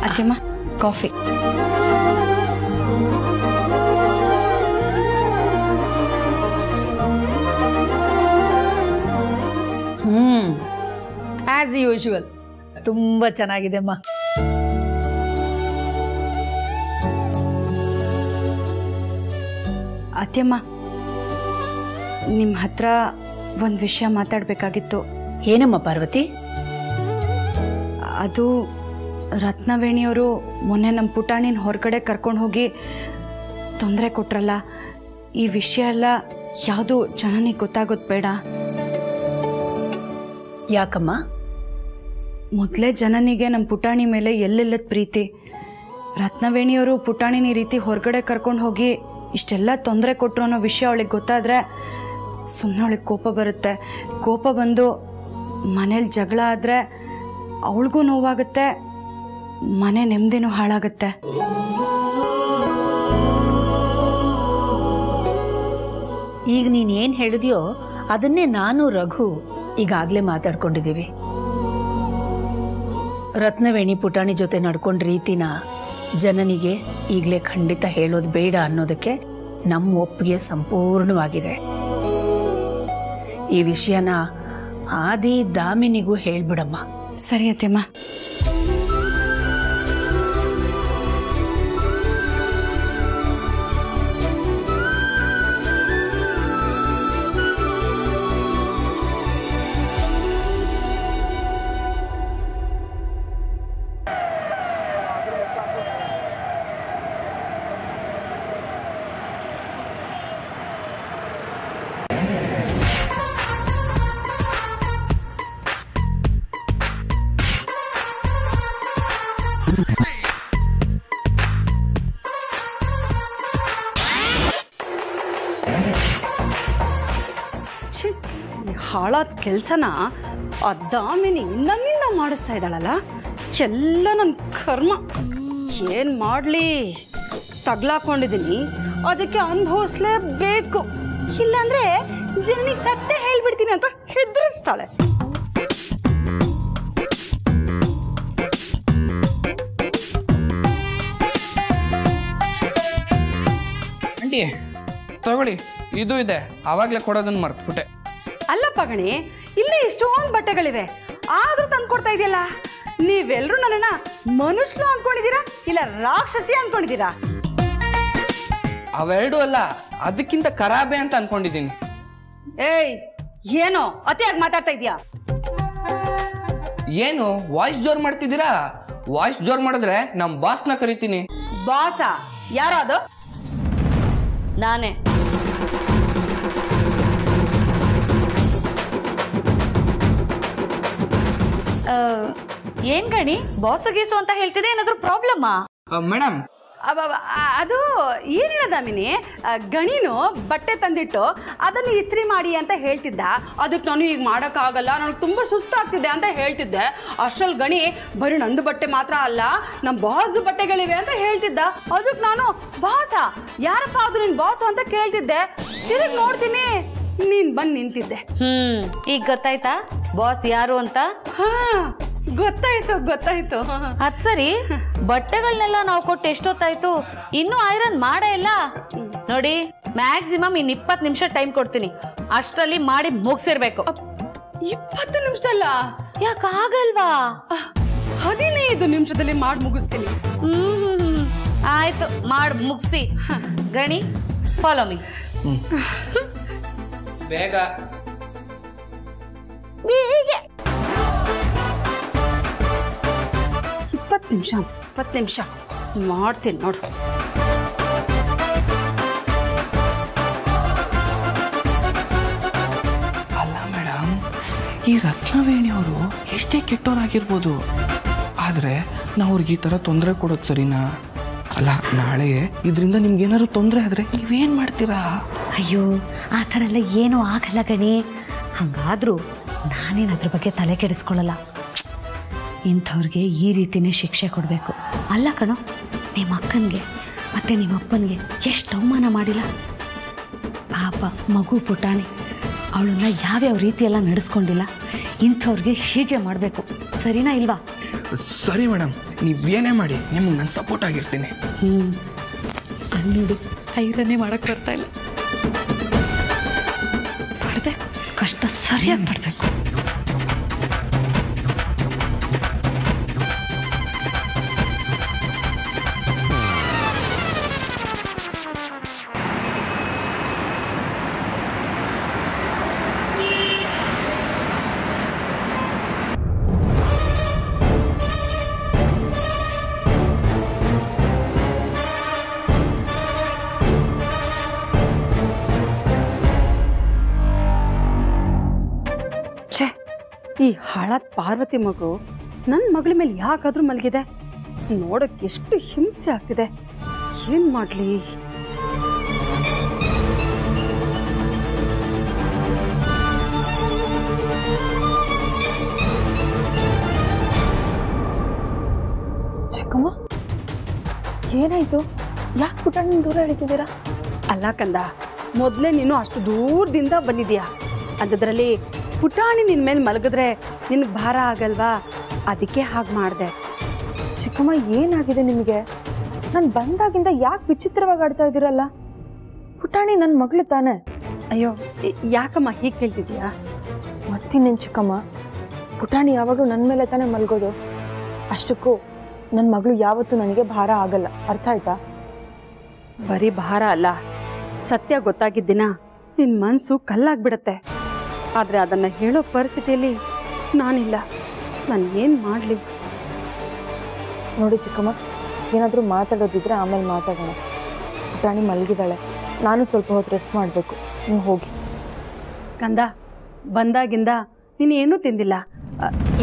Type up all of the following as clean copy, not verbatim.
ಅತ್ತೆಮ್ಮ coffee. As usual ತುಂಬ ಚೆನ್ನಾಗಿದೆ ಅಮ್ಮ. ಅತ್ತೆಮ್ಮ ನಿಮ್ಮ ಹತ್ರ ಒಂದು ವಿಷಯ ಮಾತಾಡಬೇಕಾಗಿತ್ತು. ಏನಮ್ಮ ಪಾರ್ವತಿ? ಅದು ರತ್ನವೇಣಿಯವರು ಮೊನ್ನೆ ನಮ್ಮ ಪುಟಾಣಿನ ಹೊರಗಡೆ ಕರ್ಕೊಂಡು ಹೋಗಿ ತೊಂದರೆ ಕೊಟ್ರಲ್ಲ, ಈ ವಿಷಯ ಎಲ್ಲ ಯಾವುದು ಜನನಿಗೆ ಗೊತ್ತಾಗೋದು ಬೇಡ. ಯಾಕಮ್ಮ? ಮೊದಲೇ ಜನನಿಗೆ ನಮ್ಮ ಪುಟಾಣಿ ಮೇಲೆ ಎಲ್ಲೆಲ್ಲದ ಪ್ರೀತಿ. ರತ್ನವೇಣಿಯವರು ಪುಟಾಣಿನ ಈ ರೀತಿ ಹೊರಗಡೆ ಕರ್ಕೊಂಡು ಹೋಗಿ ಇಷ್ಟೆಲ್ಲ ತೊಂದರೆ ಕೊಟ್ಟರು ಅನ್ನೋ ವಿಷಯ ಅವಳಿಗೆ ಗೊತ್ತಾದರೆ ಸುಮ್ಮನೆ ಅವಳಿಗೆ ಕೋಪ ಬರುತ್ತೆ. ಕೋಪ ಬಂದು ಮನೇಲಿ ಜಗಳ ಆದರೆ ಅವಳಿಗೂ ನೋವಾಗುತ್ತೆ, ಮನೆ ನೆಮ್ಮದಿನೂ ಹಾಳಾಗುತ್ತೆ. ಈಗ ನೀನು ಏನು ಹೇಳಿದ್ಯೋ ಅದನ್ನೇ ನಾನು ರಘು ಈಗಾಗಲೇ ಮಾತಾಡ್ಕೊಂಡಿದ್ದೀವಿ. ರತ್ನವೇಣಿ ಪುಟಾಣಿ ಜೊತೆ ನಡ್ಕೊಂಡ ರೀತಿನ ಜನನಿಗೆ ಈಗಲೇ ಖಂಡಿತ ಹೇಳೋದು ಬೇಡ ಅನ್ನೋದಕ್ಕೆ ನಮ್ಮ ಒಪ್ಪಿಗೆ ಸಂಪೂರ್ಣವಾಗಿದೆ. ಈ ವಿಷಯನ ಆದಿ ದಾಮಿನಿಗೂ ಹೇಳ್ಬಿಡಮ್ಮ. ಸರಿ ಅತ್ತೆಮ್ಮ. ಹಾಳಾದ ಕೆಲಸನ ಆ ದಾಮಿನಿ ನನ್ನಿಂದ ಮಾಡಿಸ್ತಾ ಇದ್ದಾಳಲ್ಲ, ಎಲ್ಲ ನನ್ನ ಕರ್ಮ. ಏನು ಮಾಡಲಿ, ತಗ್ಲಾಕೊಂಡಿದ್ದೀನಿ, ಅದಕ್ಕೆ ಅನುಭವಿಸ್ಲೇಬೇಕು. ಇಲ್ಲಾಂದ್ರೆ ಜನನಿಗೆ ಸತ್ಯ ಹೇಳ್ಬಿಡ್ತೀನಿ ಅಂತ ಹೆದರಿಸ್ತಾಳೆ. ಆಂಟಿ ತಗೊಳ್ಳಿ, ಇದು ಇದೆ, ಆವಾಗಲೇ ಕೊಡೋದನ್ನ ಮರ್ತ್ಬಿಟ್ಟೆ. ಅಲ್ಲಪ್ಪ ಗಣಿ, ಇಲ್ಲೇ ಎಷ್ಟೊಂದು ಬಟ್ಟೆಗಳಿವೆ, ಆದ್ರೂ ತಂದು ಕೊಡ್ತಾ ಇದೆಯಲ್ಲ. ನೀವೆಲ್ಲರೂ ನನ್ನನ್ನ ಮನುಷ್ಯರು ಅನ್ಕೊಂಡಿದ್ದೀರಾ ಇಲ್ಲ ರಾಕ್ಷಸಿ ಅನ್ಕೊಂಡಿದ್ದೀರಾ? ಅವೆರಡೂ ಅಲ್ಲ, ಅದಕ್ಕಿಂತ ಖರಾಬೆ ಅಂತ ಅನ್ಕೊಂಡಿದ್ದೀನಿ. ಏಯ್, ಏನೋ ಅತಿಯಾಗಿ ಮಾತಾಡ್ತಾ ಇದೀಯಾ? ಏನು ವಾಯ್ಸ್ ಜೋರ್ ಮಾಡ್ತಿದ್ದೀರಾ? ವಾಯ್ಸ್ ಜೋರ್ ಮಾಡಿದ್ರೆ ನಮ್ಮ ಬಾಸ್ನ ಕರಿತೀನಿ. ಬಾಸ ಯಾರೋ? ಅದು ನಾನೇ. ಏನ್ ಗಣಿ ಬಾಸ್ ಗೀಸು ಅಂತ ಹೇಳ್ತಿದೆ, ಏನಾದ್ರೂ ಪ್ರಾಬ್ಲಮ್ಮಾ? ಮೇಡಮ್ ಅದು ಏನಿಲ್ಲ ದಾಮಿನಿ, ಗಣಿನು ಬಟ್ಟೆ ತಂದಿಟ್ಟು ಅದನ್ನು ಇಸ್ತ್ರಿ ಮಾಡಿ ಅಂತ ಹೇಳ್ತಿದ್ದ. ಅದಕ್ಕೆ ನಾನು ಈಗ ಮಾಡೋಕ್ಕಾಗಲ್ಲ, ನನಗೆ ತುಂಬ ಸುಸ್ತಾಗ್ತಿದೆ ಅಂತ ಹೇಳ್ತಿದ್ದೆ. ಅಷ್ಟ್ರಲ್ಲಿ ಗಣಿ ಬರೀ ನಂದು ಬಟ್ಟೆ ಮಾತ್ರ ಅಲ್ಲ, ನಮ್ಮ ಬಾಸ್ದು ಬಟ್ಟೆಗಳಿವೆ ಅಂತ ಹೇಳ್ತಿದ್ದ. ಅದಕ್ಕೆ ನಾನು ಬಾಸ ಯಾರಪ್ಪ ಅದು ನಿನ್ ಬಾಸು ಅಂತ ಕೇಳ್ತಿದ್ದೆ. ತಿರುಗಿ ನೋಡ್ತೀನಿ, ನೀನ್ ಬಂದು ನಿಂತಿದ್ದೆ. ಈಗ ಗೊತ್ತಾಯ್ತಾ ಬಾಸ್ ಯಾರು ಅಂತ? ಹಾ, ಗೊತ್ತಾಯ್ತು ಗೊತ್ತಾಯ್ತು. ಅದ್ ಸರಿ, ಬಟ್ಟೆಗಳನ್ನೆಲ್ಲ ನಾವು ಕೊಟ್ಟು ಎಷ್ಟೊತ್ತಾಯ್ತು, ಇನ್ನೂ ಐರನ್ ಮಾಡೇ ಇಲ್ಲ ನೋಡಿ. ಮ್ಯಾಕ್ಸಿಮಮ್ ಇನ್ 20 ನಿಮಿಷ ಟೈಮ್ ಕೊಡ್ತೀನಿ, ಅಷ್ಟರಲ್ಲಿ ಮಾಡಿ ಮುಗಿಸಿರ್ಬೇಕು. 20 ನಿಮಿಷದಲ್ಲ? ಯಾಕಾಗಲ್ವಾ? 15 ನಿಮಿಷದಲ್ಲಿ ಮಾಡಿ ಮುಗಿಸ್ತೀನಿ. ಆಯ್ತು, ಮಾಡಿ ಮುಗಿಸಿ. ಗಣಿ ಫಾಲೋ ಮೀ. ಬೇಗ. 20 ನಿಮಿಷ 20 ನಿಮಿಷ ಮಾಡ್ತೀನಿ ನೋಡು. ಅಲ್ಲ ಮೇಡಮ್, ಈ ರತ್ನವೇಣಿಯವರು ಎಷ್ಟೇ ಕೆಟ್ಟವರಾಗಿರ್ಬೋದು, ಆದರೆ ನಾವು ಅವ್ರಿಗೆ ಈ ಥರ ತೊಂದರೆ ಕೊಡೋದು ಸರಿನಾ? ಅಲ್ಲ, ನಾಳೆ ಇದರಿಂದ ನಿಮ್ಗೇನಾದ್ರು ತೊಂದರೆ ಆದರೆ ನೀವೇನು ಮಾಡ್ತೀರಾ? ಅಯ್ಯೋ, ಆ ಥರ ಎಲ್ಲ ಏನೂ ಆಗಲ್ಲ ಗಣಿ. ಹಾಗಾದ್ರೂ ನಾನೇನು ಅದ್ರ ಬಗ್ಗೆ ತಲೆ ಕೆಡಿಸ್ಕೊಳ್ಳಲ್ಲ. ಇಂಥವ್ರಿಗೆ ಈ ರೀತಿನೇ ಶಿಕ್ಷೆ ಕೊಡಬೇಕು. ಅಲ್ಲ ಕಣೋ, ನಿಮ್ಮ ಅಕ್ಕನಿಗೆ ಮತ್ತು ನಿಮ್ಮ ಅಪ್ಪನಿಗೆ ಎಷ್ಟು ಅವಮಾನ ಮಾಡಿಲ್ಲ. ಪಾಪ ಮಗು ಪುಟಾಣಿ, ಅವಳನ್ನ ಯಾವ್ಯಾವ ರೀತಿಯೆಲ್ಲ ನಡೆಸ್ಕೊಂಡಿಲ್ಲ. ಇಂಥವ್ರಿಗೆ ಹೀಗೆ ಮಾಡಬೇಕು, ಸರಿನಾ ಇಲ್ವಾ? ಸರಿ ಮೇಡಮ್, ನೀವೇನೇ ಮಾಡಿ ನಿಮಗೆ ನಾನು ಸಪೋರ್ಟ್ ಆಗಿರ್ತೀನಿ. ಅಲ್ಲಿ ನೋಡು ಐರನ್ನೇ ಮಾಡಕ್ಕೆ ಬರ್ತಾ ಇಲ್ಲ. ಪಡ್ದೆ ಕಷ್ಟ ಸರಿಯಾಗಿ ಪಡಬೇಕು. ಈ ಹಾಳಾದ ಪಾರ್ವತಿ ಮಗು ನನ್ನ ಮಗಳ ಮೇಲೆ ಯಾಕಾದ್ರೂ ಮಲಗಿದೆ. ನೋಡಕ್ಕೆ ಎಷ್ಟು ಹಿಂಸೆ ಆಗ್ತಿದೆ. ಏನ್ ಮಾಡ್ಲಿ? ಚಿಕ್ಕಮ್ಮ ಏನಾಯ್ತು? ಯಾಕೆ ಪುಟಾಣಿ ದೂರ ಹಿಡಿತಿದ್ದೀರಾ? ಅಲ್ಲ ಕಂದ, ಮೊದಲೇ ನೀನು ಅಷ್ಟು ದೂರದಿಂದ ಬಂದಿದ್ಯಾ. ಅಂಥದ್ರಲ್ಲಿ ಪುಟಾಣಿ ನಿನ್ನ ಮೇಲೆ ಮಲಗಿದ್ರೆ ನಿನಗೆ ಭಾರ ಆಗಲ್ವಾ? ಅದಕ್ಕೆ ಹಾಗೆ ಮಾಡಿದೆ. ಚಿಕ್ಕಮ್ಮ ಏನಾಗಿದೆ ನಿಮಗೆ? ನಾನು ಬಂದಾಗಿಂದ ಯಾಕೆ ವಿಚಿತ್ರವಾಗಿ ಆಡ್ತಾ ಇದ್ದೀರಲ್ಲ? ಪುಟಾಣಿ ನನ್ನ ಮಗಳು ತಾನೆ. ಅಯ್ಯೋ, ಯಾಕಮ್ಮ ಹೀಗೆ ಕೇಳ್ತಿದ್ಯಾ? ಮತ್ತಿನ್ನೇನು ಚಿಕ್ಕಮ್ಮ, ಪುಟಾಣಿ ಯಾವಾಗಲೂ ನನ್ನ ಮೇಲೆ ತಾನೇ ಮಲಗೋದು. ಅಷ್ಟಕ್ಕೂ ನನ್ನ ಮಗಳು ಯಾವತ್ತೂ ನನಗೆ ಭಾರ ಆಗಲ್ಲ, ಅರ್ಥ ಆಯ್ತಾ? ಬರೀ ಭಾರ ಅಲ್ಲ, ಸತ್ಯ ಗೊತ್ತಾಗಿದ್ದಿನ ನಿನ್ನ ಮನಸ್ಸು ಕಲ್ಲಾಗ್ಬಿಡತ್ತೆ. ಆದರೆ ಅದನ್ನು ಹೇಳೋ ಪರಿಸ್ಥಿತಿಯಲ್ಲಿ ನಾನಿಲ್ಲ. ನಾನು ಏನು ಮಾಡಲಿ? ನೋಡಿ ಚಿಕ್ಕಮ್ಮ, ಏನಾದರೂ ಮಾತಾಡೋದಿದ್ರೆ ಆಮೇಲೆ ಮಾತಾಡೋಣ. ಪುಟಾಣಿ ಮಲಗಿದ್ದಾಳೆ, ನಾನು ಸ್ವಲ್ಪ ಹೊತ್ತು ರೆಸ್ಟ್ ಮಾಡಬೇಕು. ನೀವು ಹೋಗಿ. ಕಂದ, ಬಂದಾಗಿಂದ ನೀನು ಏನೂ ತಿಂದಿಲ್ಲ.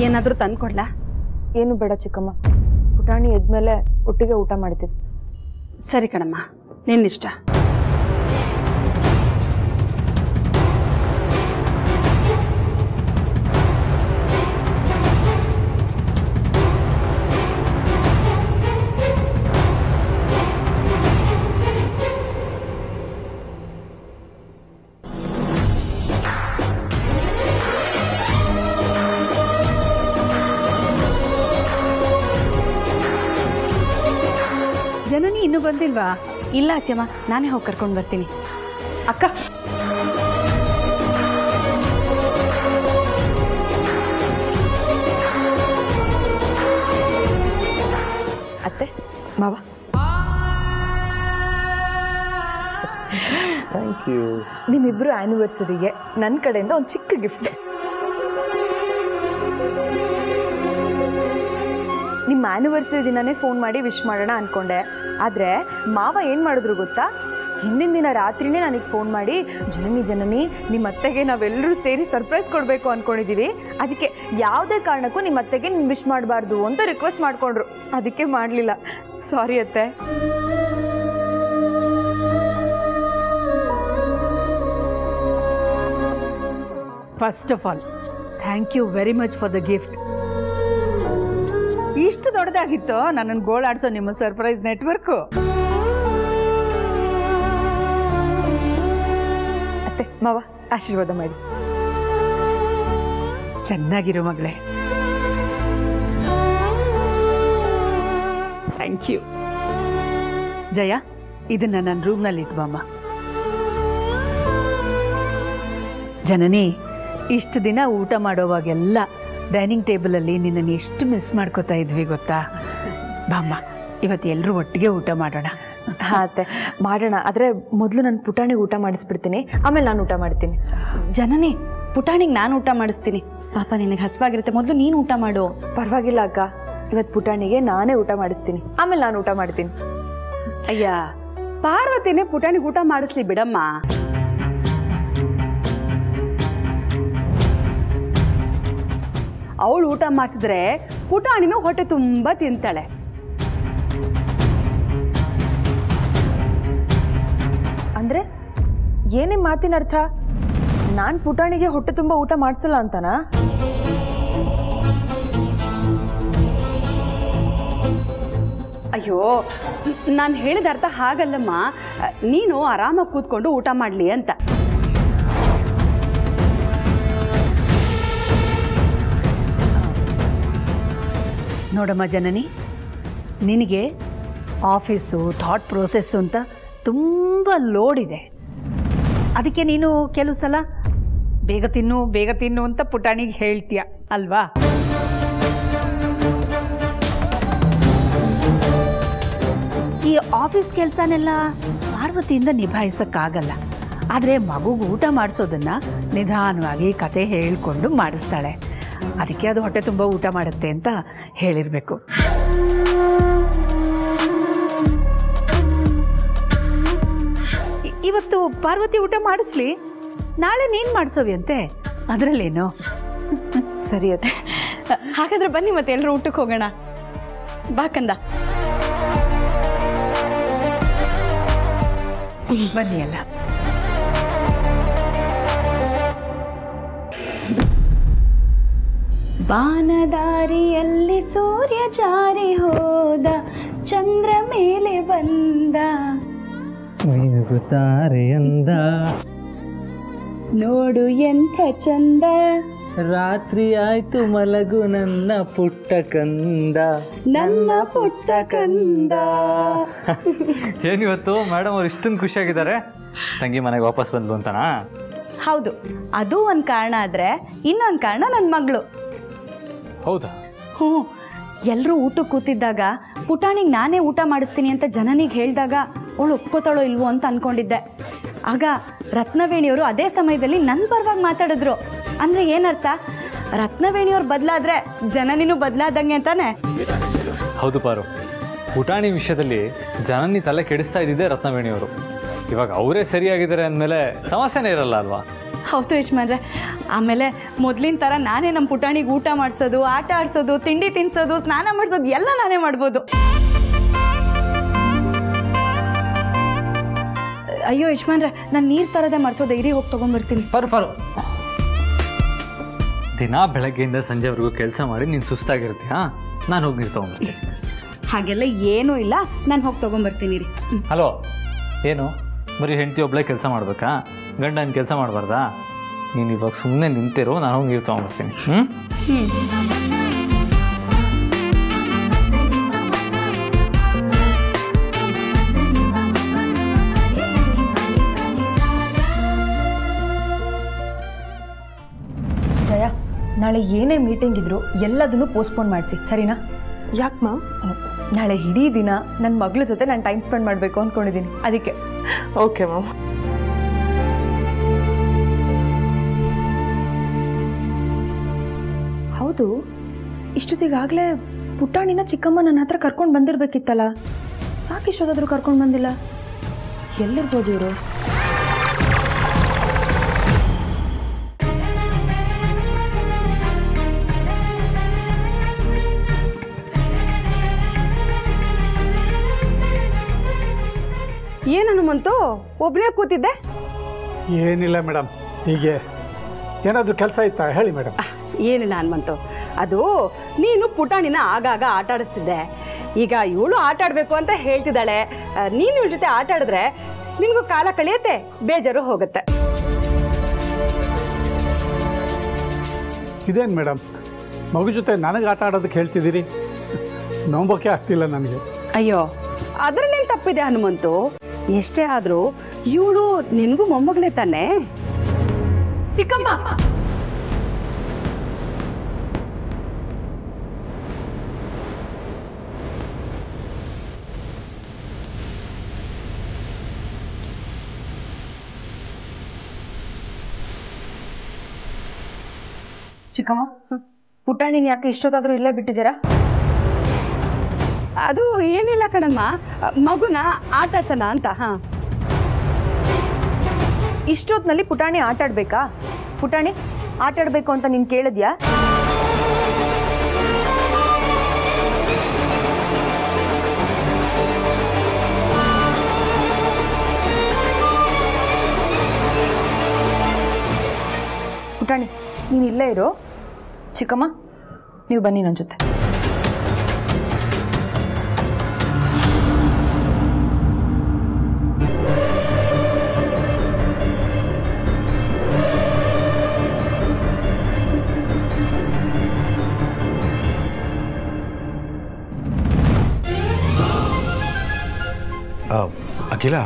ಏನಾದರೂ ತಂದ್ಕೊಡ್ಲಾ? ಏನು ಬೇಡ ಚಿಕ್ಕಮ್ಮ, ಪುಟಾಣಿ ಎದ್ಮೇಲೆ ಒಟ್ಟಿಗೆ ಊಟ ಮಾಡ್ತೀವಿ. ಸರಿ ಕಣಮ್ಮ, ನಿನ್ನಿಷ್ಟ. ಜನನಿ ಇನ್ನೂ ಬಂದಿಲ್ವಾ? ಇಲ್ಲ ಅತ್ಯಮ್ಮ, ನಾನೇ ಹೋಗಿ ಕರ್ಕೊಂಡು ಬರ್ತೀನಿ. ಅಕ್ಕ, ಅತ್ತೆ, ಮಾವ, ಥ್ಯಾಂಕ್ ಯು. ನಿಮ್ಮಿಬ್ರು ಆ್ಯನಿವರ್ಸರಿಗೆ ನನ್ನ ಕಡೆಯಿಂದ ಒಂದು ಚಿಕ್ಕ ಗಿಫ್ಟ್. ನಿಮ್ಮ ಆ್ಯನಿವರ್ಸರಿ ದಿನನೇ ಫೋನ್ ಮಾಡಿ ವಿಶ್ ಮಾಡೋಣ ಅಂದ್ಕೊಂಡೆ. ಆದರೆ ಮಾವ ಏನು ಮಾಡಿದ್ರು ಗೊತ್ತಾ? ಹಿಂದಿನ ದಿನ ರಾತ್ರಿನೇ ನನಗೆ ಫೋನ್ ಮಾಡಿ, ಜನನಿ ನಿಮ್ಮ ಅತ್ತೆಗೆ ನಾವೆಲ್ಲರೂ ಸೇರಿ ಸರ್ಪ್ರೈಸ್ ಕೊಡಬೇಕು ಅಂದ್ಕೊಂಡಿದ್ದೀವಿ, ಅದಕ್ಕೆ ಯಾವುದೇ ಕಾರಣಕ್ಕೂ ನಿಮ್ಮ ಅತ್ತೆಗೆ ನೀವು ವಿಶ್ ಮಾಡಬಾರ್ದು ಅಂತ ರಿಕ್ವೆಸ್ಟ್ ಮಾಡಿಕೊಂಡ್ರು. ಅದಕ್ಕೆ ಮಾಡಲಿಲ್ಲ. ಸಾರಿ ಅತ್ತೆ. First of all thank you very much for the gift. ಇಷ್ಟು ದೊಡ್ಡದಾಗಿತ್ತು ನನ್ನನ್ನು ಗೋಳಾಡಿಸೋ ನಿಮ್ಮ ಸರ್ಪ್ರೈಸ್ ನೆಟ್ವರ್ಕು. ಅತ್ತೆ, ಮಾವ, ಆಶೀರ್ವಾದ ಮಾಡಿ. ಚೆನ್ನಾಗಿರೋ ಮಗಳೇ. Thank you. ಜಯ, ಇದನ್ನ ನನ್ನ ರೂಮ್ನಲ್ಲಿ ಇಟ್ಬಮ್ಮ. ಜನನಿ, ಇಷ್ಟು ದಿನ ಊಟ ಮಾಡೋವಾಗೆಲ್ಲ ಡೈನಿಂಗ್ ಟೇಬಲಲ್ಲಿ ನಿನ್ನನ್ನು ಎಷ್ಟು ಮಿಸ್ ಮಾಡ್ಕೋತಾ ಇದ್ವಿ ಗೊತ್ತಾ? ಬಾಮ್ಮ, ಇವತ್ತು ಎಲ್ಲರೂ ಒಟ್ಟಿಗೆ ಊಟ ಮಾಡೋಣ. ಹಾಂ ಅತ್ತೆ, ಮಾಡೋಣ. ಆದರೆ ಮೊದಲು ನಾನು ಪುಟಾಣಿಗೆ ಊಟ ಮಾಡಿಸ್ಬಿಡ್ತೀನಿ, ಆಮೇಲೆ ನಾನು ಊಟ ಮಾಡ್ತೀನಿ. ಜನನಿ, ಪುಟಾಣಿಗೆ ನಾನು ಊಟ ಮಾಡಿಸ್ತೀನಿ. ಪಾಪ ನಿನಗೆ ಹಸುವಾಗಿರುತ್ತೆ, ಮೊದಲು ನೀನು ಊಟ ಮಾಡು. ಪರವಾಗಿಲ್ಲ ಅಕ್ಕ, ಇವತ್ತು ಪುಟಾಣಿಗೆ ನಾನೇ ಊಟ ಮಾಡಿಸ್ತೀನಿ, ಆಮೇಲೆ ನಾನು ಊಟ ಮಾಡ್ತೀನಿ. ಅಯ್ಯ, ಪಾರ್ವತಿನೇ ಪುಟಾಣಿಗೆ ಊಟ ಮಾಡಿಸ್ಲಿ ಬಿಡಮ್ಮ. ಅವಳು ಊಟ ಮಾಡಿಸಿದ್ರೆ ಪುಟಾಣಿನೂ ಹೊಟ್ಟೆ ತುಂಬ ತಿಂತಾಳೆ. ಅಂದರೆ ಏನೇ ಮಾತಿನ ಅರ್ಥ? ನಾನು ಪುಟಾಣಿಗೆ ಹೊಟ್ಟೆ ತುಂಬ ಊಟ ಮಾಡಿಸಲ್ಲ ಅಂತನಾ? ಅಯ್ಯೋ, ನಾನು ಹೇಳಿದ ಅರ್ಥ ಹಾಗಲ್ಲಮ್ಮ. ನೀನು ಆರಾಮಾಗಿ ಕೂತ್ಕೊಂಡು ಊಟ ಮಾಡಲಿ ಅಂತ. ನೋಡಮ್ಮ ಜನನಿ, ನಿನಗೆ ಆಫೀಸು ಥಾಟ್ ಪ್ರೋಸೆಸ್ಸು ಅಂತ ತುಂಬ ಲೋಡ್ ಇದೆ. ಅದಕ್ಕೆ ನೀನು ಕೆಲವು ಸಲ ಬೇಗ ತಿನ್ನು ಅಂತ ಪುಟಾಣಿಗೆ ಹೇಳ್ತೀಯ ಅಲ್ವಾ? ಈ ಆಫೀಸ್ ಕೆಲಸನೆಲ್ಲ ಪಾರ್ವತಿಯಿಂದ ನಿಭಾಯಿಸೋಕ್ಕಾಗಲ್ಲ. ಆದರೆ ಮಗುಗೆ ಊಟ ಮಾಡಿಸೋದನ್ನು ನಿಧಾನವಾಗಿ ಕತೆ ಹೇಳ್ಕೊಂಡು ಮಾಡಿಸ್ತಾಳೆ. ಅದಕ್ಕೆ ಅದು ಹೊಟ್ಟೆ ತುಂಬ ಊಟ ಮಾಡುತ್ತೆ ಅಂತ ಹೇಳಿರಬೇಕು. ಇವತ್ತು ಪಾರ್ವತಿ ಊಟ ಮಾಡಿಸ್ಲಿ, ನಾಳೆ ನೀನು ಮಾಡಿಸೋವಿ ಅಂತೆ, ಅದರಲ್ಲೇನು? ಸರಿ ಅತ್ತೆ. ಹಾಗಾದ್ರೆ ಬನ್ನಿ ಮತ್ತೆ ಎಲ್ಲರೂ ಊಟಕ್ಕೆ ಹೋಗೋಣ. ಬಾ ಕಂದ. ಬನ್ನಿ ಅಲ್ಲ. ಬಾನದಾರಿಯಲ್ಲಿ ಸೂರ್ಯ ಜಾರಿ ಹೋದ, ಚಂದ್ರ ಮೇಲೆ ಬಂದ, ತಾರೆಯಂದ ನೋಡು ಎಂಥ ಚಂದ, ರಾತ್ರಿ ಆಯ್ತು ಮಲಗು ನನ್ನ ಪುಟ್ಟ ಕಂದ, ನನ್ನ ಪುಟ್ಟ ಕಂದ. ಏನಿವತ್ತು ಮೇಡಮ್ ಅವ್ರು ಇಷ್ಟೊಂದು ಖುಷಿಯಾಗಿದ್ದಾರೆ, ತಂಗಿ ಮನೆಗೆ ವಾಪಸ್ ಬಂದ್ಲು ಅಂತನಾ? ಹೌದು, ಅದು ಒಂದು ಕಾರಣ. ಆದರೆ ಇನ್ನೊಂದು ಕಾರಣ ನನ್ನ ಮಗಳು. ಹೌದಾ? ಹ್ಞೂ, ಎಲ್ಲರೂ ಊಟಕ್ಕೆ ಕೂತಿದ್ದಾಗ ಪುಟಾಣಿಗೆ ನಾನೇ ಊಟ ಮಾಡಿಸ್ತೀನಿ ಅಂತ ಜನನಿಗೆ ಹೇಳಿದಾಗ ಅವಳು ಒಪ್ಕೋತಾಳೋ ಇಲ್ವೋ ಅಂತ ಅಂದ್ಕೊಂಡಿದ್ದೆ. ಆಗ ರತ್ನವೇಣಿಯವರು ಅದೇ ಸಮಯದಲ್ಲಿ ನನ್ನ ಪರವಾಗಿ ಮಾತಾಡಿದ್ರು. ಅಂದರೆ ಏನರ್ಥ? ರತ್ನವೇಣಿಯವ್ರು ಬದಲಾದ್ರೆ ಜನನಿನೂ ಬದಲಾದಂಗೆ ಅಂತಾನೆ. ಹೌದು ಪಾರು, ಪುಟಾಣಿ ವಿಷಯದಲ್ಲಿ ಜನನಿ ತಲೆ ಕೆಡಿಸ್ತಾ ಇದ್ದಿದ್ದೆ ರತ್ನವೇಣಿಯವರು. ಇವಾಗ ಅವರೇ ಸರಿಯಾಗಿದ್ದಾರೆ ಅಂದಮೇಲೆ ಸಮಸ್ಯೆನೇ ಇರಲ್ಲ ಅಲ್ವಾ? ಹೌದು ಯಜಮಾನ್ರೆ. ಆಮೇಲೆ ಮೊದಲಿನ ಥರ ನಾನೇ ನಮ್ಮ ಪುಟಾಣಿಗೆ ಊಟ ಮಾಡಿಸೋದು, ಆಟ ಆಡಿಸೋದು, ತಿಂಡಿ ತಿನ್ನಿಸೋದು, ಸ್ನಾನ ಮಾಡಿಸೋದು ಎಲ್ಲ ನಾನೇ ಮಾಡ್ಬೋದು. ಅಯ್ಯೋ ಯಜಮಾನ್ರೆ, ನಾನು ನೀರು ತರದೆ ಮರ್ತೋದೆ, ಇಡೀ ಹೋಗಿ ತೊಗೊಂಬರ್ತೀನಿ. ಪಾರು, ದಿನ ಬೆಳಗ್ಗೆಯಿಂದ ಸಂಜೆವರೆಗೂ ಕೆಲಸ ಮಾಡಿ ನೀನು ಸುಸ್ತಾಗಿರ್ತೀಯಾ? ನಾನು ಹೋಗಿ ನೀರು ತೊಗೊಂಬರ್ತೀನಿ. ಹಾಗೆಲ್ಲ ಏನೂ ಇಲ್ಲ, ನಾನು ಹೋಗಿ ತೊಗೊಂಬರ್ತೀನಿ ರೀ. ಹಲೋ, ಏನು ಬರೀ ಹೆಂಡತಿ ಒಬ್ಬಳೇ ಕೆಲಸ ಮಾಡಬೇಕಾ? ಗಂಡನ ಕೆಲಸ ಮಾಡಬಾರ್ದಾ? ನೀನು ಇವಾಗ ಸುಮ್ಮನೆ ನಿಂತಿರೋ, ನಾನು ಹೋಗಿ ನೀರು ತೊಗೊಂಬರ್ತೀನಿ. ಜಯ, ನಾಳೆ ಏನೇ ಮೀಟಿಂಗ್ ಇದ್ರು ಎಲ್ಲದನ್ನು ಪೋಸ್ಟ್ಪೋನ್ ಮಾಡಿಸಿ, ಸರಿನಾ? ಯಾಕೆ ಮ್ಯಾಮ್? ನಾಳೆ ಇಡೀ ದಿನ ನನ್ನ ಮಗಳ ಜೊತೆ ನಾನು ಟೈಮ್ ಸ್ಪೆಂಡ್ ಮಾಡಬೇಕು ಅಂದ್ಕೊಂಡಿದ್ದೀನಿ, ಅದಕ್ಕೆ. Okay ma'am. ಹೌದು, ಇಷ್ಟೊತ್ತಿಗಾಗಲೇ ಪುಟ್ಟಾಣಿನ ಚಿಕ್ಕಮ್ಮ ನನ್ನ ಹತ್ರ ಕರ್ಕೊಂಡು ಬಂದಿರಬೇಕಿತ್ತಲ್ಲ, ಯಾಕೆ ಇಷ್ಟೊತ್ತಾದರೂ ಕರ್ಕೊಂಡು ಬಂದಿಲ್ಲ? ಎಲ್ಲಿರ್ಬೋದು ಇವರು? ಏನು ಹನುಮಂತು, ಒಬ್ಬನೇ ಕೂತಿದ್ದೆ? ಏನಿಲ್ಲ ಮೇಡಮ್, ಹೀಗೆ ಏನಾದರೂ ಕೆಲಸ ಇತ್ತಾ ಹೇಳಿ ಮೇಡಮ್. ಏನಿಲ್ಲ ಹನುಮಂತು, ಅದು ನೀನು ಪುಟಾಣಿನ ಆಗಾಗ ಆಟ ಆಡಿಸ್ತಿದ್ದೆ. ಈಗ ಇವಳು ಆಟ ಆಡಬೇಕು ಅಂತ ಹೇಳ್ತಿದ್ದಾಳೆ. ನೀನು ಇವಳ ಜೊತೆ ಆಟ ಆಡಿದ್ರೆ ನಿನಗೂ ಕಾಲ ಕಳೆಯುತ್ತೆ, ಬೇಜಾರು ಹೋಗುತ್ತೆ. ಇದೇನು ಮೇಡಮ್, ಮಗು ಜೊತೆ ನನಗೆ ಆಟ ಆಡೋದಕ್ಕೆ ಹೇಳ್ತಿದ್ದೀರಿ? ನಂಬೋಕೆ ಆಗ್ತಿಲ್ಲ ನನಗೆ. ಅಯ್ಯೋ, ಅದರಲ್ಲೇನು ತಪ್ಪಿದೆ ಹನುಮಂತು? ಎಷ್ಟೇ ಆದರೂ ಇವಳು ನಿನಗೂ ಮೊಮ್ಮಗಳೇ ತಾನೆ? ಚಿಕ್ಕಮ್ಮ, ಚಿಕ್ಕಮ್ಮ, ಪುಟ್ಟಾಣಿನ ಯಾಕೆ ಇಷ್ಟೊತ್ತಾದರೂ ಇಲ್ಲೇ ಬಿಟ್ಟಿದ್ದೀರಾ? ಅದು ಏನಿಲ್ಲ ಕಣಮ್ಮ, ಮಗುನ ಆಟ ಆಡ್ಸೋಣ ಅಂತ. ಇಷ್ಟೊತ್ತಿನಲ್ಲಿ ಪುಟಾಣಿ ಆಟ ಆಡ್ಬೇಕಾ? ಪುಟಾಣಿ ಆಟ ಆಡಬೇಕು ಅಂತ ನೀನು ಕೇಳಿದ್ಯಾ? ಪುಟಾಣಿ, ನೀನು ಇಲ್ಲೇ ಇರೋ. ಚಿಕ್ಕಮ್ಮ, ನೀವು ಬನ್ನಿ ನನ್ನ ಜೊತೆ. ಅಖಿಲ,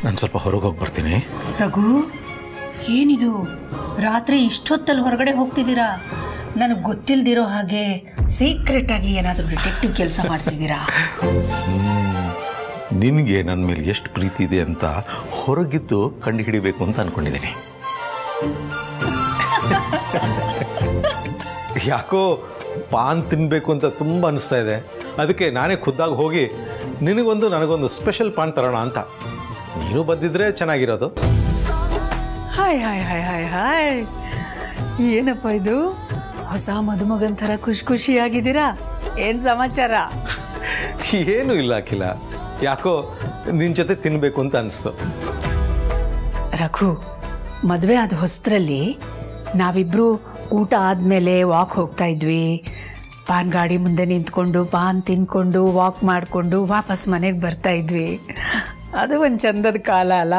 ನಾನು ಸ್ವಲ್ಪ ಹೊರಗೆ ಹೋಗಿ ಬರ್ತೀನಿ. ರಘು, ಏನಿದು ರಾತ್ರಿ ಇಷ್ಟೊತ್ತಲ್ಲಿ ಹೊರಗಡೆ ಹೋಗ್ತಿದ್ದೀರಾ? ನನಗೆ ಗೊತ್ತಿಲ್ದಿರೋ ಹಾಗೆ ಸೀಕ್ರೆಟ್ ಆಗಿ ಏನಾದರೂ ಡಿಟೆಕ್ಟಿವ್ ಕೆಲಸ ಮಾಡ್ತಿದ್ದೀರಾ? ನಿನಗೆ ನನ್ನ ಮೇಲೆ ಎಷ್ಟು ಪ್ರೀತಿ ಇದೆ ಅಂತ ಹೊರಗಿದ್ದು ಕಂಡು ಹಿಡಿಬೇಕು ಅಂತ ಅಂದ್ಕೊಂಡಿದ್ದೀನಿ. ಯಾಕೋ ಪಾನ್ ತಿನ್ನಬೇಕು ಅಂತ ತುಂಬ ಅನಿಸ್ತಾ ಇದೆ. ಅದಕ್ಕೆ ನಾನೇ ಖುದ್ದಾಗಿ ಹೋಗಿ ನಿನಗೊಂದು ನನಗೊಂದು ಸ್ಪೆಷಲ್ ಪಾನ್ ತರೋಣ ಅಂತ. ನೀನು ಬಂದಿದ್ರೆ ಚೆನ್ನಾಗಿರೋದು. Hi hi hi hi hi, ಏನಪ್ಪ ಇದು ಹೊಸ ಮದುಮಗನ ಥರ ಖುಷಿಯಾಗಿದ್ದೀರಾ? ಏನು ಸಮಾಚಾರ? ಏನೂ ಇಲ್ಲ ಅಖಿಲ, ಯಾಕೋ ನಿನ್ನ ಜೊತೆ ತಿನ್ನಬೇಕು ಅಂತ ಅನಿಸ್ತು. ರಘು, ಮದುವೆ ಆದ ಹೊಸದ್ರಲ್ಲಿ ನಾವಿಬ್ಬರು ಊಟ ಆದಮೇಲೆ ವಾಕ್ ಹೋಗ್ತಾ ಇದ್ವಿ. ಪಾನ್ ಗಾಡಿ ಮುಂದೆ ನಿಂತ್ಕೊಂಡು ಪಾನ್ ತಿನ್ಕೊಂಡು ವಾಕ್ ಮಾಡಿಕೊಂಡು ವಾಪಸ್ ಮನೆಗೆ ಬರ್ತಾ ಇದ್ವಿ. ಅದು ಒಂದು ಚಂದದ ಕಾಲ ಅಲ್ಲ?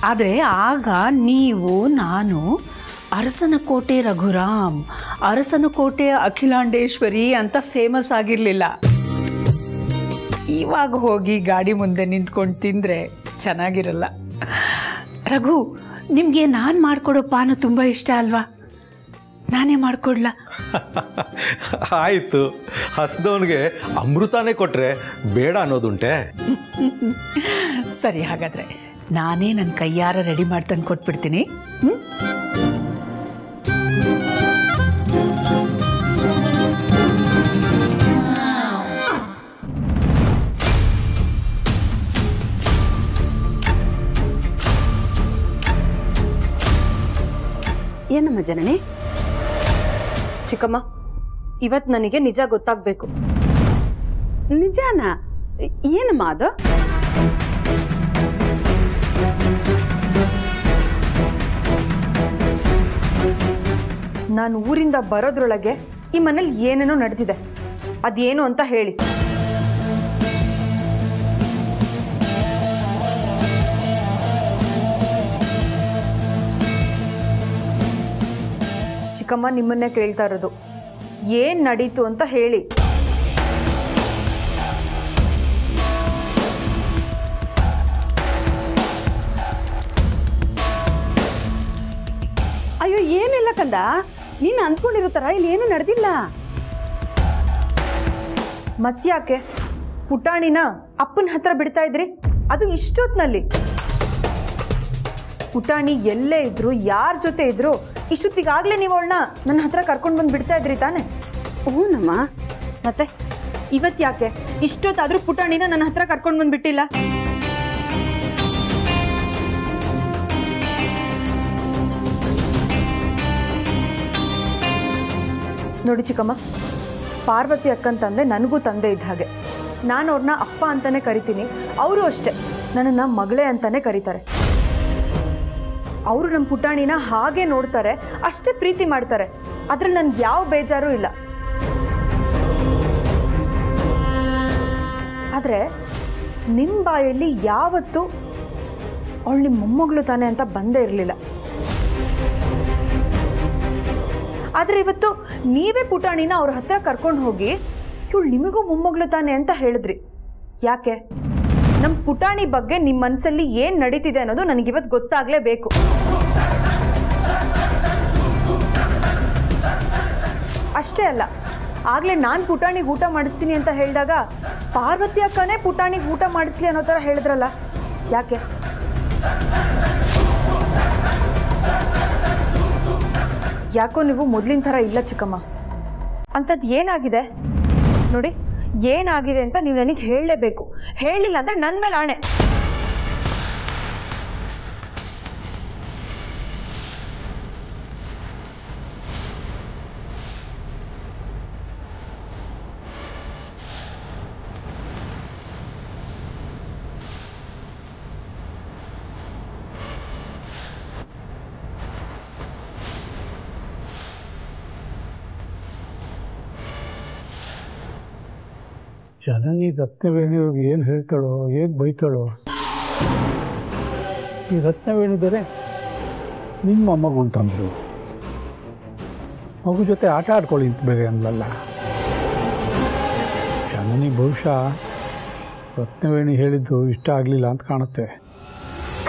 ಆದರೆ ಆಗ ನೀವು ನಾನು ಅರಸನಕೋಟೆ ರಘುರಾಮ್, ಅರಸನಕೋಟೆ ಅಖಿಲಾಂಡೇಶ್ವರಿ ಅಂತ ಫೇಮಸ್ ಆಗಿರಲಿಲ್ಲ. ಇವಾಗ ಹೋಗಿ ಗಾಡಿ ಮುಂದೆ ನಿಂತ್ಕೊಂಡು ತಿಂದರೆ ಚೆನ್ನಾಗಿರಲ್ಲ. ರಘು, ನಿಮಗೆ ನಾನು ಮಾಡಿಕೊಡೋ ಪಾನು ತುಂಬ ಇಷ್ಟ ಅಲ್ವಾ? ನಾನೇ ಮಾಡಿಕೊಡ್ಲಾ? ಆಯಿತು, ಹಸ್ದವನಿಗೆ ಅಮೃತನೇ ಕೊಟ್ಟರೆ ಬೇಡ ಅನ್ನೋದುಂಟೆ? ಸರಿ, ಹಾಗಾದರೆ ನಾನೇ ನನ್ನ ಕೈಯಾರ ರೆಡಿ ಮಾಡಿ ತಂದು ಕೊಟ್ಬಿಡ್ತೀನಿ. ಏನಮ್ಮ ಜನನಿ? ಚಿಕ್ಕಮ್ಮ, ಇವತ್ತು ನನಗೆ ನಿಜ ಗೊತ್ತಾಗಬೇಕು. ನಿಜಾನ? ಏನಮ್ಮ ಅದು? ನಾನು ಊರಿಂದ ಬರೋದ್ರೊಳಗೆ ಈ ಮನೇಲಿ ಏನೇನೋ ನಡೆದಿದೆ. ಅದೇನು ಅಂತ ಹೇಳಿ. ಚಿಕ್ಕಮ್ಮ, ನಿಮ್ಮನ್ನೇ ಕೇಳ್ತಾ ಇರೋದು, ಏನ್ ನಡೀತು ಅಂತ ಹೇಳಿ. ಅಯ್ಯೋ, ಏನಿಲ್ಲ ಕಂದ, ನೀನು ಅಂದ್ಕೊಂಡಿರೋ ಥರ ಇಲ್ಲಿ ಏನು ನಡೆದಿಲ್ಲ. ಮತ್ಯಾಕೆ ಪುಟಾಣಿನ ಅಪ್ಪನ ಹತ್ರ ಬಿಡ್ತಾ ಇದ್ರಿ? ಅದು ಇಷ್ಟೊತ್ತಿನಲ್ಲಿ. ಪುಟಾಣಿ ಎಲ್ಲೇ ಇದ್ರು, ಯಾರ ಜೊತೆ ಇದ್ರು, ಇಷ್ಟೊತ್ತಿಗಾಗ್ಲೇ ನೀವು ಅವಳನ್ನ ನನ್ನ ಹತ್ರ ಕರ್ಕೊಂಡು ಬಂದು ಬಿಡ್ತಾ ಇದ್ರಿ ತಾನೆ? ಹ್ಞೂನಮ್ಮ. ಮತ್ತೆ ಇವತ್ತು ಯಾಕೆ ಇಷ್ಟೊತ್ತಾದ್ರೂ ಪುಟಾಣಿನ ನನ್ನ ಹತ್ರ ಕರ್ಕೊಂಡು ಬಂದ್ಬಿಟ್ಟಿಲ್ಲ? ನೋಡಿ ಚಿಕ್ಕಮ್ಮ, ಪಾರ್ವತಿ ಅಕ್ಕನ ತಂದೆ ನನಗೂ ತಂದೆ ಇದ್ದ ಹಾಗೆ. ನಾನು ಅವ್ರನ್ನ ಅಪ್ಪ ಅಂತಾನೆ ಕರಿತೀನಿ, ಅವರು ಅಷ್ಟೇ ನನ್ನನ್ನು ಮಗಳೇ ಅಂತಾನೆ ಕರೀತಾರೆ. ಅವರು ನಮ್ಮ ಪುಟಾಣಿನ ಹಾಗೆ ನೋಡ್ತಾರೆ, ಅಷ್ಟೇ ಪ್ರೀತಿ ಮಾಡ್ತಾರೆ. ಅದ್ರಲ್ಲಿ ನನ್ಗೆ ಯಾವ ಬೇಜಾರು ಇಲ್ಲ. ಆದರೆ ನಿಮ್ಮ ಬಾಯಲ್ಲಿ ಯಾವತ್ತೂ ಅವಳು ನಿಮ್ಮ ಮೊಮ್ಮಗಳು ತಾನೆ ಅಂತ ಬಂದೇ ಇರಲಿಲ್ಲ. ಆದರೆ ಇವತ್ತು ನೀವೇ ಪುಟಾಣಿನ ಅವ್ರ ಹತ್ರ ಕರ್ಕೊಂಡು ಹೋಗಿ ಇವಳು ನಿಮಗೂ ಮೊಮ್ಮಗಳು ತಾನೆ ಅಂತ ಹೇಳಿದ್ರಿ. ಯಾಕೆ? ನಮ್ಮ ಪುಟಾಣಿ ಬಗ್ಗೆ ನಿಮ್ಮ ಮನಸ್ಸಲ್ಲಿ ಏನು ನಡೀತಿದೆ ಅನ್ನೋದು ನನಗಿವತ್ತು ಗೊತ್ತಾಗಲೇಬೇಕು. ಅಷ್ಟೇ ಅಲ್ಲ, ಆಗಲೇ ನಾನು ಪುಟಾಣಿಗೆ ಊಟ ಮಾಡಿಸ್ತೀನಿ ಅಂತ ಹೇಳಿದಾಗ ಪಾರ್ವತಿ ಅಕ್ಕನೇ ಪುಟಾಣಿಗೆ ಊಟ ಮಾಡಿಸ್ಲಿ ಅನ್ನೋ ಥರ ಹೇಳಿದ್ರಲ್ಲ, ಯಾಕೆ? ಯಾಕೋ ನೀವು ಮೊದಲಿನ ಥರ ಇಲ್ಲ ಚಿಕ್ಕಮ್ಮ. ಅಂಥದ್ದು ಏನಾಗಿದೆ ನೋಡಿ, ಏನಾಗಿದೆ ಅಂತ ನೀವು ನನಗೆ ಹೇಳಲೇಬೇಕು. ಹೇಳಿಲ್ಲ ಅಂದರೆ ನನ್ನ ಮೇಲೆ ಆಣೆ. ಜನನಿ ರತ್ನವೇಣಿಯವ್ರಿಗೆ ಏನು ಹೇಳ್ತಾಳೋ, ಏನು ಬೈತಾಳೋ? ಈ ರತ್ನವೇಣಿ ಬೇರೆ ನಿಮ್ಮ ಮೊಮ್ಮಗುಂಟಂದ್ರು, ಮಗು ಜೊತೆ ಆಟ ಆಡ್ಕೊಳ್ಳಿ ಅಂತ ಬೇರೆ ಅನ್ಲಲ್ಲ. ಜನನಿ ಬಹುಶಃ ರತ್ನವೇಣಿ ಹೇಳಿದ್ದು ಇಷ್ಟ ಆಗಲಿಲ್ಲ ಅಂತ ಕಾಣುತ್ತೆ.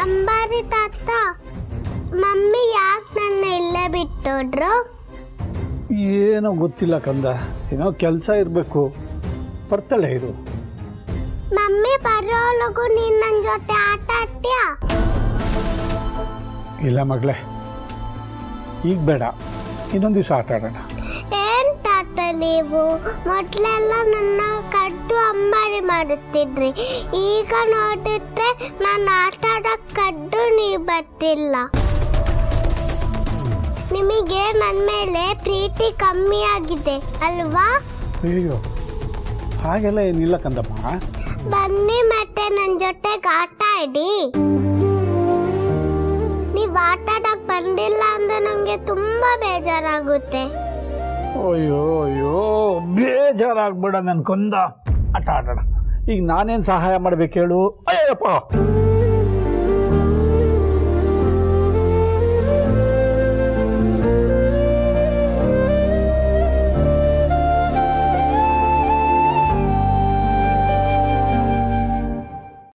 ಅಂಬಾರಿ ತಾತ, ಮಮ್ಮಿ ಯಾಕೆ ನನ್ನ ಇಲ್ಲೇ ಬಿಟ್ಟೋಡ್ರು? ಏನೋ ಗೊತ್ತಿಲ್ಲ ಕಂದ, ಏನೋ ಕೆಲಸ ಇರಬೇಕು. ಬರ್ತಾಳೆ ಇರು. ಮಮ್ಮಿ ಬರೋವರೆಗೂ ನೀನು ನನ್ನ ಜೊತೆ ಆಟ ಆಡ್ತೀಯಾ? ಇಲ್ಲ ಮಗಳೇ, ಈಗ ಬೇಡ, ಇನ್ನೊಂದು ದಿವಸ ಆಟ ಆಡೋಣ. ಏನ್ ತಾತ ನೀವು ಮೊದಲೆಲ್ಲ ನನ್ನ ಕಡ್ಡು ಅಂಬಾರಿ ಮಾಡಿಸ್ತಿದ್ರಿ, ಈಗ ನೋಡಿದ್ರೆ ನಾನು ಆಟ ಆಡೋಕೆ ಕಡ್ಡು ನೀವು ಬರ್ತಿಲ್ಲ. ನಿಮಗೆ ನನ್ನ ಮೇಲೆ ಪ್ರೀತಿ ಕಮ್ಮಿ ಆಗಿದೆ ಅಲ್ವಾ? ಅಯ್ಯೋ, ಹಾಗೆಲ್ಲ ಏನಿಲ್ಲ ಕಂದಮ್ಮ. ಬನ್ನಿ ಮತ್ತೆ ನನ್ನ ಜೊತೆಗೆ ಆಟ ಆಡಿ. ನೀವು ಆಟ ಆಡಕ್ ಬಂದಿಲ್ಲ ಅಂದ್ರೆ ನನಗೆ ತುಂಬಾ ಬೇಜಾರಾಗುತ್ತೆ. ಅಯ್ಯೋ ಅಯ್ಯೋ, ಬೇಜಾರಾಗ್ಬೇಡ ನನ್ನ ಕೊಂದ. ಆಟ ಆಡೋಣ. ಈಗ ನಾನೇನು ಸಹಾಯ ಮಾಡ್ಬೇಕು ಹೇಳು? ಅಯ್ಯಪ್ಪ,